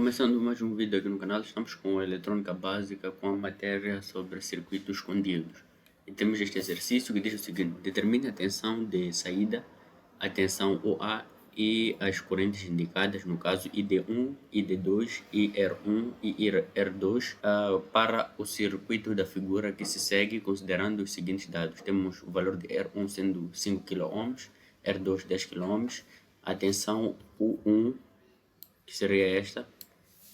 Começando mais um vídeo aqui no canal, estamos com a eletrônica básica com a matéria sobre circuitos escondidos. E temos este exercício que diz o seguinte: determine a tensão de saída, a tensão OA e as correntes indicadas, no caso ID1, ID2, IR1 e IR2, para o circuito da figura que se segue, considerando os seguintes dados. Temos o valor de R1 sendo 5 kΩ, R2 10 kΩ, a tensão U1, que seria esta,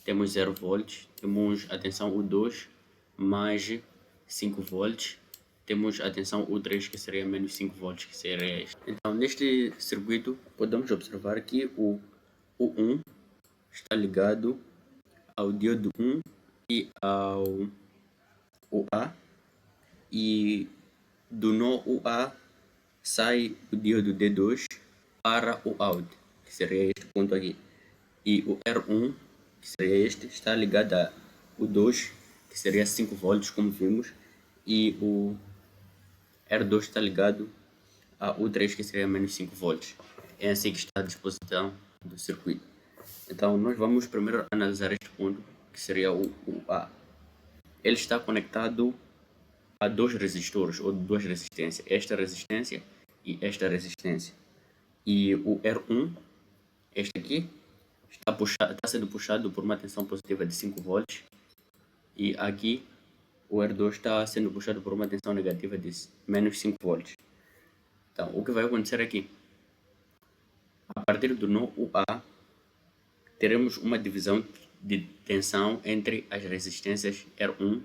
temos 0 volts, temos a tensão U2 mais 5 volts, temos a tensão U3 que seria menos 5 volts, que seria esta. Então, neste circuito, podemos observar que o U1 está ligado ao diodo 1 e ao UA, e do nó UA sai o diodo D2 para o out, que seria este ponto aqui. E o R1, que seria este, está ligado a U2, que seria 5 volts, como vimos, e o R2 está ligado a U3, que seria menos 5 volts. É assim que está a disposição do circuito. Então, nós vamos primeiro analisar este ponto, que seria o A. Ele está conectado a dois resistores, ou duas resistências, esta resistência e esta resistência. E o R1, este aqui, está sendo puxado por uma tensão positiva de 5 volts, e aqui o R2 está sendo puxado por uma tensão negativa de menos 5 volts. Então, o que vai acontecer aqui? A partir do nó UA, teremos uma divisão de tensão entre as resistências R1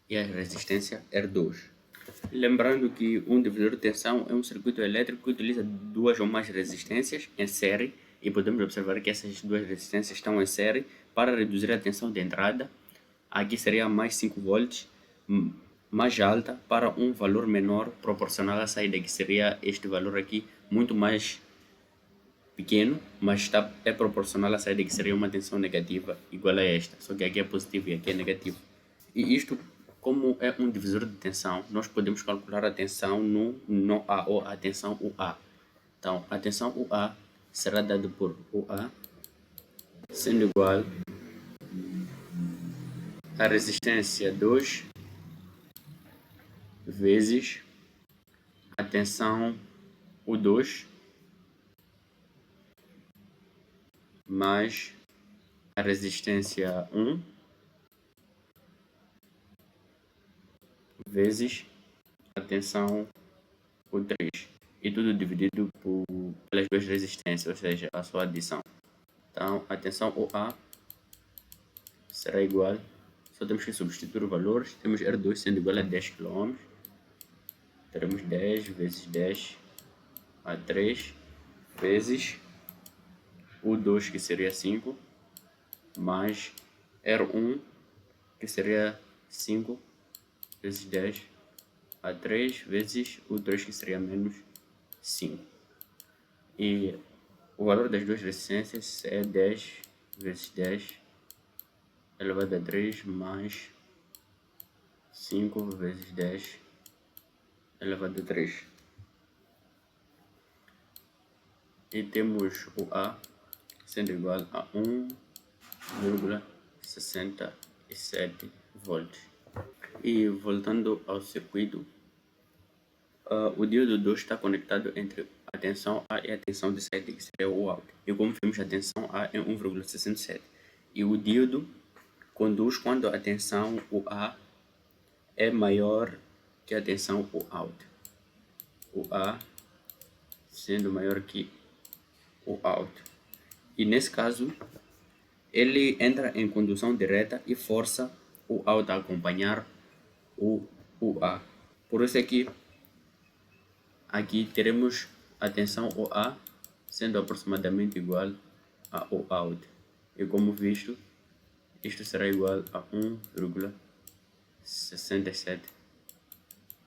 e a resistência R2. Lembrando que um divisor de tensão é um circuito elétrico que utiliza duas ou mais resistências em série, e podemos observar que essas duas resistências estão em série para reduzir a tensão de entrada. Aqui seria mais 5 volts, mais alta, para um valor menor proporcional à saída, que seria este valor aqui, muito mais pequeno, mas é proporcional à saída, que seria uma tensão negativa igual a esta, só que aqui é positivo e aqui é negativo. E isto, como é um divisor de tensão, nós podemos calcular a tensão no nó A, ou a tensão UA. Então, a tensão UA será dada por UA sendo igual a resistência 2 vezes a tensão U2 mais a resistência 1 vezes a tensão U3, e tudo dividido pelas duas resistências, ou seja, a sua adição. Então, a tensão OA será igual, só temos que substituir os valores. Temos R2 sendo igual a 10 kΩ, teremos 10 vezes 10 a 3 vezes U2, que seria 5, mais R1, que seria 5 vezes 10 a 3 vezes U3, que seria menos 5. E o valor das duas resistências é 10 vezes 10 elevado a 3 mais 5 vezes 10 elevado a 3. E temos o A sendo igual a 1,67 volts. E voltando ao circuito, o diodo 2 está conectado entre a tensão A e a tensão de saída, que seria o out. E como vimos, a tensão A é 1,67. E o diodo conduz quando a tensão UA é maior que a tensão UOUT. UA sendo maior que o out. E nesse caso, ele entra em condução direta e força o out a acompanhar o UA. Por isso aqui teremos a tensão OA sendo aproximadamente igual a OUT. E como visto, isto será igual a 1,67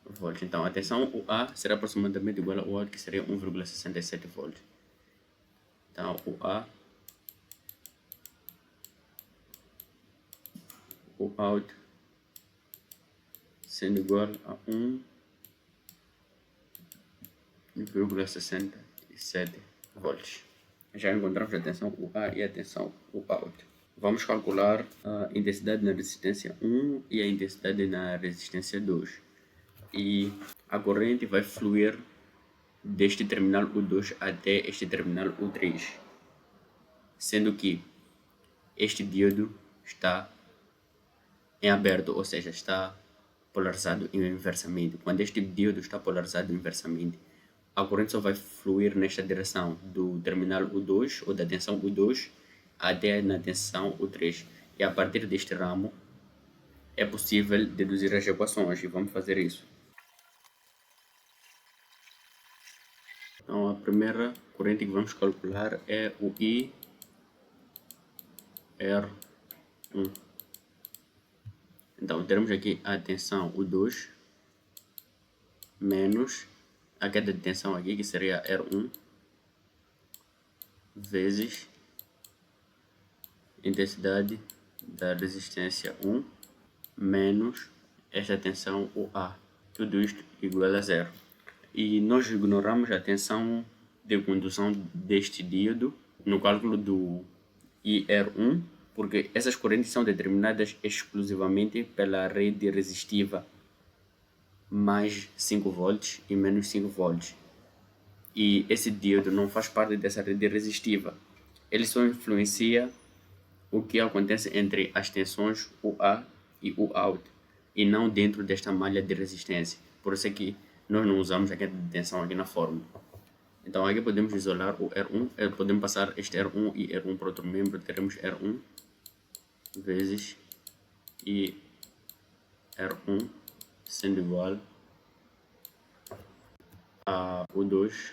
volts. Então, a tensão OA será aproximadamente igual a OUT, que seria 1,67 volts. Então, OUT sendo igual a 1,67 volts. Já encontramos a tensão UA e a tensão UOUT. Vamos calcular a intensidade na resistência 1 e a intensidade na resistência 2. E a corrente vai fluir deste terminal U2 até este terminal U3, sendo que este diodo está em aberto, ou seja, está polarizado inversamente. Quando este diodo está polarizado inversamente, a corrente só vai fluir nesta direção do terminal U2 ou da tensão U2 até na tensão U3. E a partir deste ramo é possível deduzir as equações e vamos fazer isso. Então a primeira corrente que vamos calcular é o IR1. Então teremos aqui a tensão U2 menos a queda de tensão aqui, que seria R1, vezes intensidade da resistência 1 menos esta tensão UA. Tudo isto igual a zero. E nós ignoramos a tensão de condução deste diodo no cálculo do IR1, porque essas correntes são determinadas exclusivamente pela rede resistiva mais 5 volts e menos 5 volts. E esse diodo não faz parte dessa rede resistiva. Ele só influencia o que acontece entre as tensões UA e UOUT, e não dentro desta malha de resistência. Por isso é que nós não usamos a queda de tensão aqui na fórmula. Então aqui podemos isolar o R1, podemos passar este R1 e R1 para outro membro, teremos R1 vezes e R1 sendo igual a U2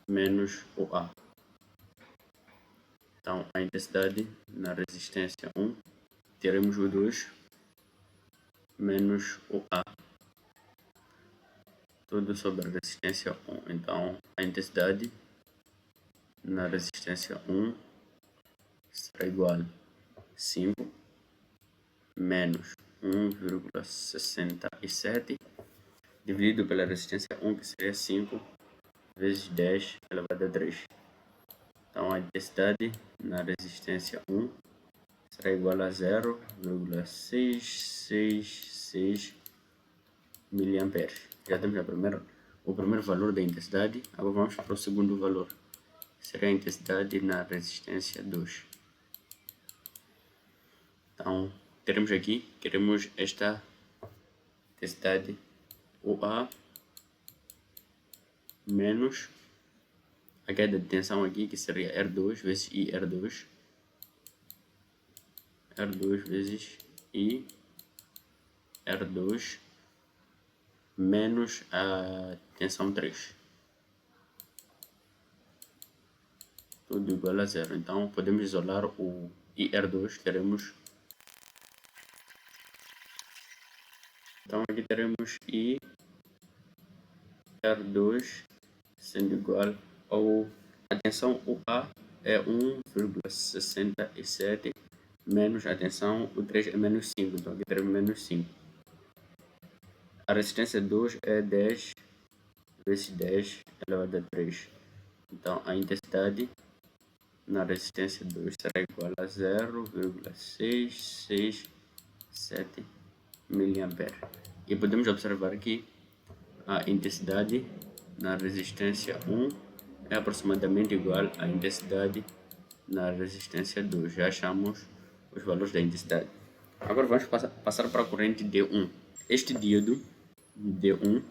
menos o A. Então a intensidade na resistência 1, teremos o 2 menos o A, tudo sobre a resistência 1. Então a intensidade na resistência 1 será igual a 5 menos 1,67 dividido pela resistência 1, que seria 5 vezes 10 elevado a 3. Então a intensidade na resistência 1 será igual a 0,666 mA. Já temos o primeiro valor da intensidade. Agora vamos para o segundo valor. Será a intensidade na resistência 2. Então teremos aqui, queremos esta intensidade UA menos a queda de tensão aqui, que seria R2 vezes IR2. R2 vezes IR2 menos a tensão 3. Tudo igual a zero. Então podemos isolar o IR2, teremos. Então aqui teremos IR2 sendo igual ao. A tensão UA é 1,67 menos a tensão U3 é menos 5. Então aqui teremos menos 5. A resistência 2 é 10 vezes 10 elevado a 3. Então a intensidade na resistência 2 será igual a 0,667 mA. E podemos observar que a intensidade na resistência 1 é aproximadamente igual à intensidade na resistência 2. Já achamos os valores da intensidade. Agora vamos passar para a corrente D1. Este diodo D1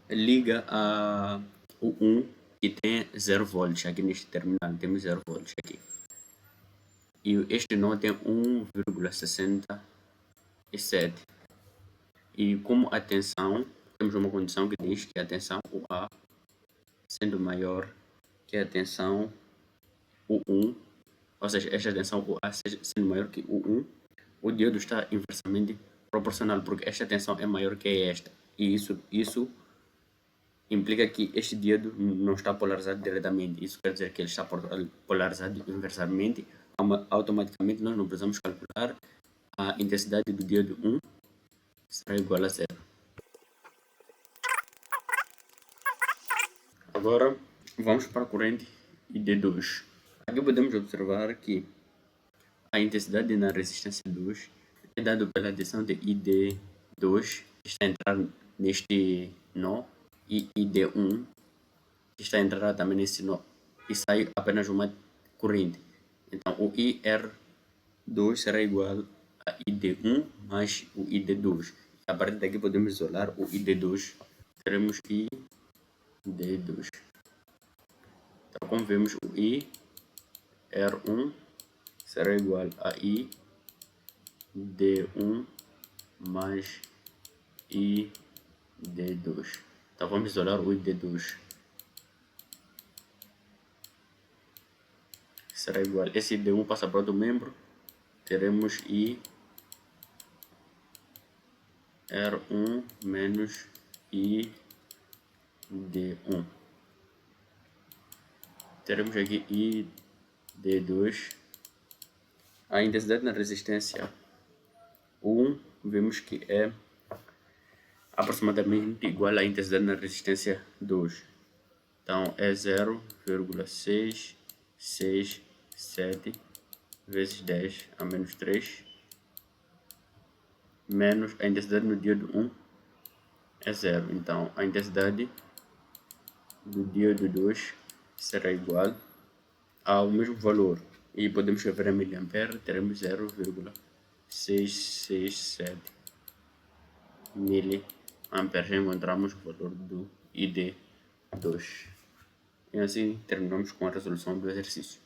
liga a o 1 que tem 0 volts. Aqui neste terminal temos 0 volts aqui. E este nó tem 1,67. E como a tensão, temos uma condição que diz que a tensão UA sendo maior que a tensão U1, ou seja, esta tensão UA sendo maior que U1, o diodo está inversamente proporcional, porque esta tensão é maior que esta. E isso implica que este diodo não está polarizado diretamente. Isso quer dizer que ele está polarizado inversamente. Automaticamente nós não precisamos calcular a intensidade do diodo 1 será igual a zero. Agora vamos para a corrente ID2. Aqui podemos observar que a intensidade na resistência 2 é dado pela adição de ID2, que está a entrar neste nó, e ID1, que está a entrar também nesse nó, e sai apenas uma corrente. Então, o IR2 será igual a ID1 mais o ID2. A partir daqui podemos isolar o ID2. Teremos ID2. Então, como vemos, o IR1 será igual a ID1 mais ID2. Então, vamos isolar o ID2. Será igual, esse ID1 passa para outro membro, teremos IR1 menos ID1. Teremos aqui ID2. A intensidade na resistência 1, vemos que é aproximadamente igual à intensidade na resistência 2. Então, é 0,667 vezes 10 a menos 3, menos a intensidade no diodo 1 é 0. Então, a intensidade do diodo 2 será igual ao mesmo valor. E podemos escrever em miliampere, teremos 0,667 miliamperes. Já encontramos o valor do ID2. E assim terminamos com a resolução do exercício.